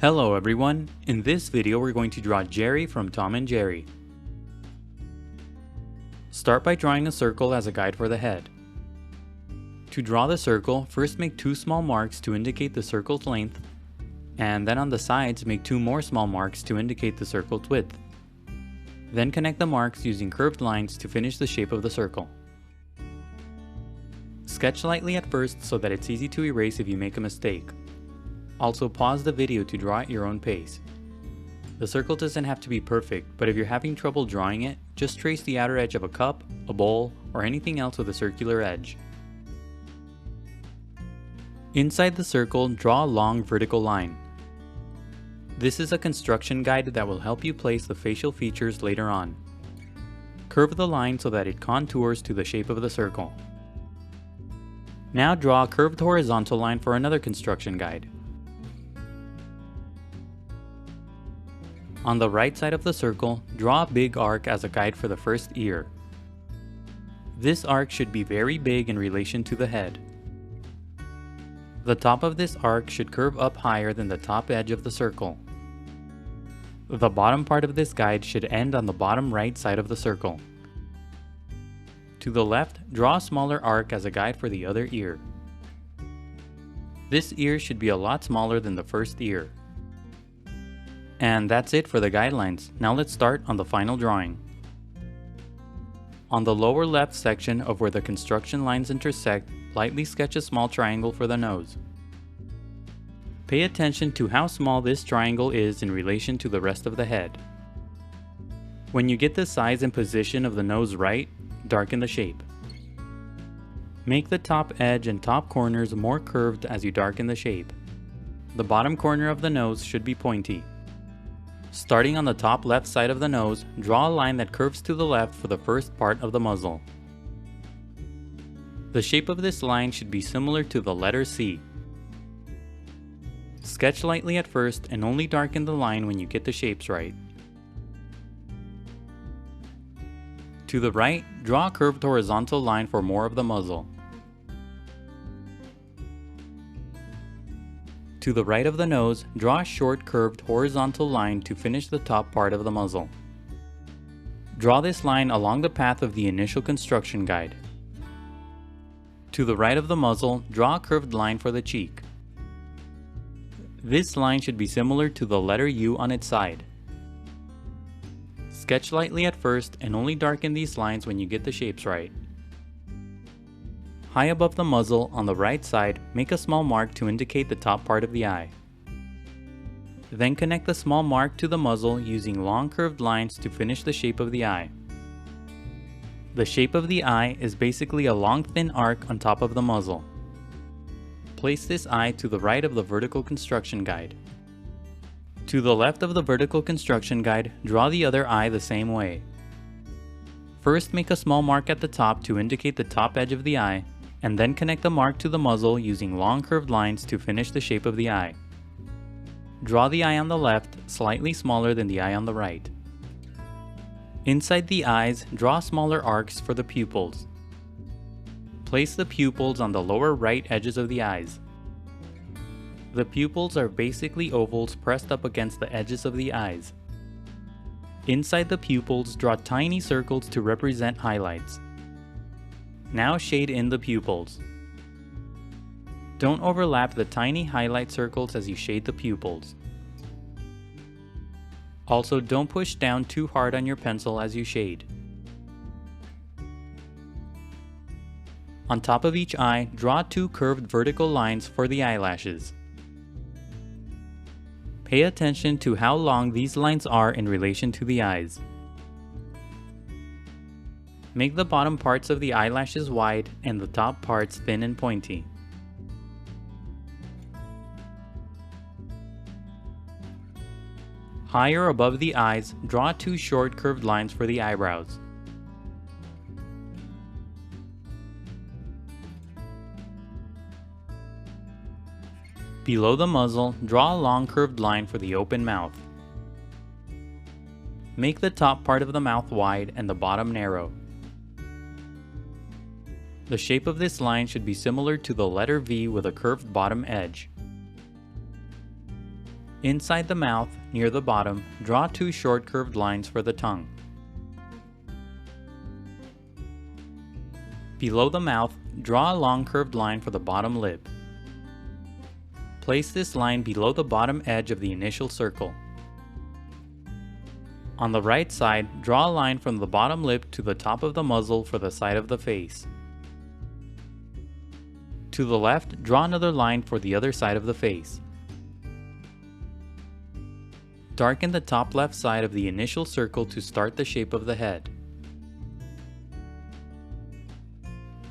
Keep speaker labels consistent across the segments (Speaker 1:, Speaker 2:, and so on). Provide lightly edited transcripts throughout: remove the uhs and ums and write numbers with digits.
Speaker 1: Hello everyone, in this video we're going to draw Jerry from Tom and Jerry. Start by drawing a circle as a guide for the head. To draw the circle, first make two small marks to indicate the circle's length, and then on the sides make two more small marks to indicate the circle's width. Then connect the marks using curved lines to finish the shape of the circle. Sketch lightly at first so that it's easy to erase if you make a mistake. Also pause the video to draw at your own pace. The circle doesn't have to be perfect, but if you're having trouble drawing it, just trace the outer edge of a cup, a bowl, or anything else with a circular edge. Inside the circle, draw a long vertical line. This is a construction guide that will help you place the facial features later on. Curve the line so that it contours to the shape of the circle. Now draw a curved horizontal line for another construction guide. On the right side of the circle, draw a big arc as a guide for the first ear. This arc should be very big in relation to the head. The top of this arc should curve up higher than the top edge of the circle. The bottom part of this guide should end on the bottom right side of the circle. To the left, draw a smaller arc as a guide for the other ear. This ear should be a lot smaller than the first ear. And that's it for the guidelines. Now let's start on the final drawing. On the lower left section of where the construction lines intersect, lightly sketch a small triangle for the nose. Pay attention to how small this triangle is in relation to the rest of the head. When you get the size and position of the nose right, darken the shape. Make the top edge and top corners more curved as you darken the shape. The bottom corner of the nose should be pointy. Starting on the top left side of the nose, draw a line that curves to the left for the first part of the muzzle. The shape of this line should be similar to the letter C. Sketch lightly at first and only darken the line when you get the shapes right. To the right, draw a curved horizontal line for more of the muzzle. To the right of the nose, draw a short curved horizontal line to finish the top part of the muzzle. Draw this line along the path of the initial construction guide. To the right of the muzzle, draw a curved line for the cheek. This line should be similar to the letter U on its side. Sketch lightly at first and only darken these lines when you get the shapes right. High above the muzzle, on the right side, make a small mark to indicate the top part of the eye. Then connect the small mark to the muzzle using long curved lines to finish the shape of the eye. The shape of the eye is basically a long thin arc on top of the muzzle. Place this eye to the right of the vertical construction guide. To the left of the vertical construction guide, draw the other eye the same way. First make a small mark at the top to indicate the top edge of the eye, and then connect the mark to the muzzle using long curved lines to finish the shape of the eye. Draw the eye on the left slightly smaller than the eye on the right. Inside the eyes, draw smaller arcs for the pupils. Place the pupils on the lower right edges of the eyes. The pupils are basically ovals pressed up against the edges of the eyes. Inside the pupils, draw tiny circles to represent highlights. Now shade in the pupils. Don't overlap the tiny highlight circles as you shade the pupils. Also, don't push down too hard on your pencil as you shade. On top of each eye, draw two curved vertical lines for the eyelashes. Pay attention to how long these lines are in relation to the eyes. Make the bottom parts of the eyelashes wide and the top parts thin and pointy. Higher above the eyes, draw two short curved lines for the eyebrows. Below the muzzle, draw a long curved line for the open mouth. Make the top part of the mouth wide and the bottom narrow. The shape of this line should be similar to the letter V with a curved bottom edge. Inside the mouth, near the bottom, draw 2 short curved lines for the tongue. Below the mouth, draw a long curved line for the bottom lip. Place this line below the bottom edge of the initial circle. On the right side, draw a line from the bottom lip to the top of the muzzle for the side of the face. To the left, draw another line for the other side of the face. Darken the top left side of the initial circle to start the shape of the head.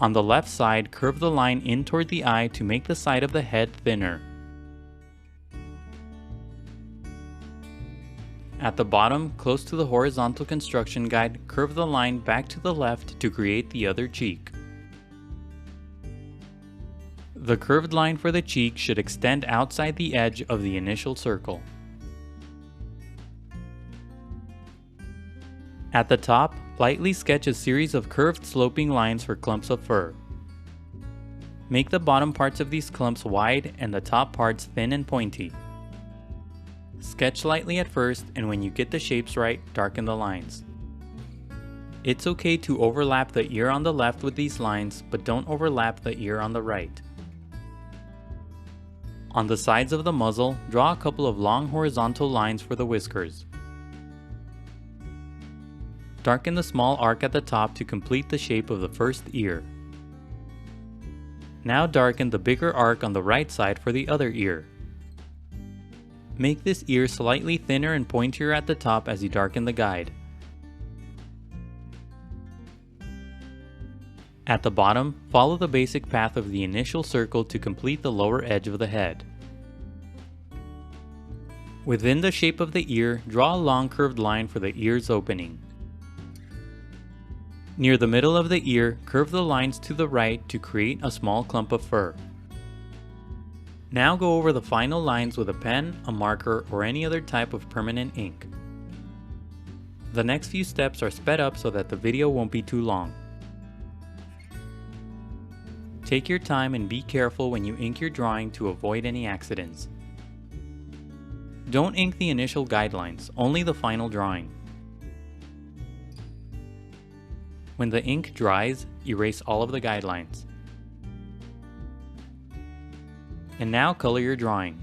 Speaker 1: On the left side, curve the line in toward the eye to make the side of the head thinner. At the bottom, close to the horizontal construction guide, curve the line back to the left to create the other cheek. The curved line for the cheek should extend outside the edge of the initial circle. At the top, lightly sketch a series of curved sloping lines for clumps of fur. Make the bottom parts of these clumps wide and the top parts thin and pointy. Sketch lightly at first, and when you get the shapes right, darken the lines. It's okay to overlap the ear on the left with these lines, but don't overlap the ear on the right. On the sides of the muzzle, draw a couple of long horizontal lines for the whiskers. Darken the small arc at the top to complete the shape of the first ear. Now darken the bigger arc on the right side for the other ear. Make this ear slightly thinner and pointier at the top as you darken the guide. At the bottom, follow the basic path of the initial circle to complete the lower edge of the head. Within the shape of the ear, draw a long curved line for the ear's opening. Near the middle of the ear, curve the lines to the right to create a small clump of fur. Now go over the final lines with a pen, a marker, or any other type of permanent ink. The next few steps are sped up so that the video won't be too long. Take your time and be careful when you ink your drawing to avoid any accidents. Don't ink the initial guidelines, only the final drawing. When the ink dries, erase all of the guidelines. And now color your drawing.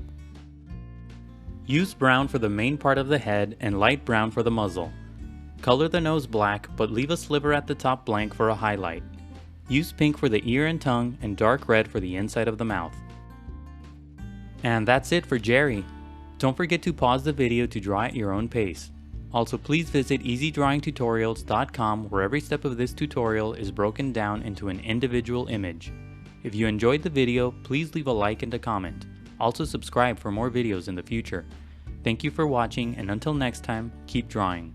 Speaker 1: Use brown for the main part of the head and light brown for the muzzle. Color the nose black, but leave a sliver at the top blank for a highlight. Use pink for the ear and tongue and dark red for the inside of the mouth. And that's it for Jerry. Don't forget to pause the video to draw at your own pace. Also, please visit easydrawingtutorials.com where every step of this tutorial is broken down into an individual image. If you enjoyed the video, please leave a like and a comment. Also subscribe for more videos in the future. Thank you for watching, and until next time, keep drawing.